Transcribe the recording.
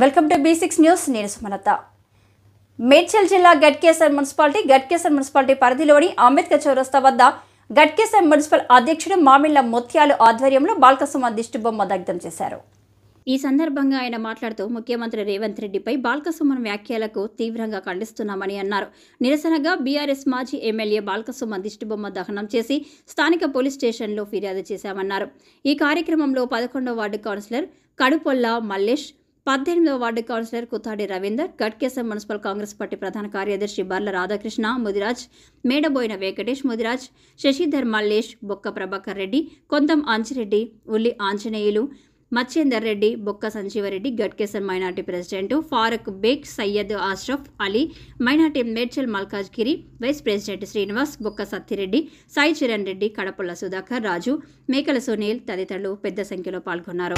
Welcome to B6 news. నేను సుమలత. మేడ్చల్ జిల్లా Ghatkesar municipality పరిధిలోని అంబేద్కర్ చౌరస్తా వద్ద గట్కేసర్ మున్సిపల్ అధ్యక్షుడు మామిళ్ల ముత్యాలు ఆధ్వర్యంలో బాల్కసుమ దిష్టిబొమ్మ దగ్ధం చేశారు. ఈ సందర్భంగా ఆయన మాట్లాడుతూ ముఖ్యమంత్రి రేవంత్ రెడ్డిపై బాల్కసుమన్ వ్యాఖ్యలకు తీవ్రంగా ఖండిస్తున్నామని అన్నారు. నిరసనగా బీఆర్ఎస్ మాజీ ఎమ్మెల్యే బాల్కసుమన్ దిష్టిబొమ్మ దహనం చేసి స్థానిక పోలీస్ స్టేషన్లో ఫిర్యాదు చేశామన్నారు. ఈ కార్యక్రమంలో 11వ వార్డు కౌన్సిలర్ కడుపొల్ల మల్లేష్, 18వ ward councillor Kuthadi Ravinder, Ghatkesar municipal Congress party ప్రధాన కార్యదర్శి బర్ల రాధాకృష్ణ, ముదిరాజ్, మేడబోయిన వెంకటేష్, ముదిరాజ్, శశిధర్ మల్లేష్, బొక్క ప్రభాకర్ రెడ్డి, కొంతం అంజిరెడ్డి, ఉల్లి Anjaneyulu, Macchender Reddy, Bokka Sanjeeva Reddy, Ghatkesar minority president Farooq Baig, Syed Ashraf Ali, minority Medchal Malkajgiri vice president Srinivas, Bokka Satti Reddy, Sai Chiran Reddy, Kadapalla Sudhakar, రాజు, మేకల సునీల్ తదితరులు పెద్ద సంఖ్యలో పాల్గొన్నారు.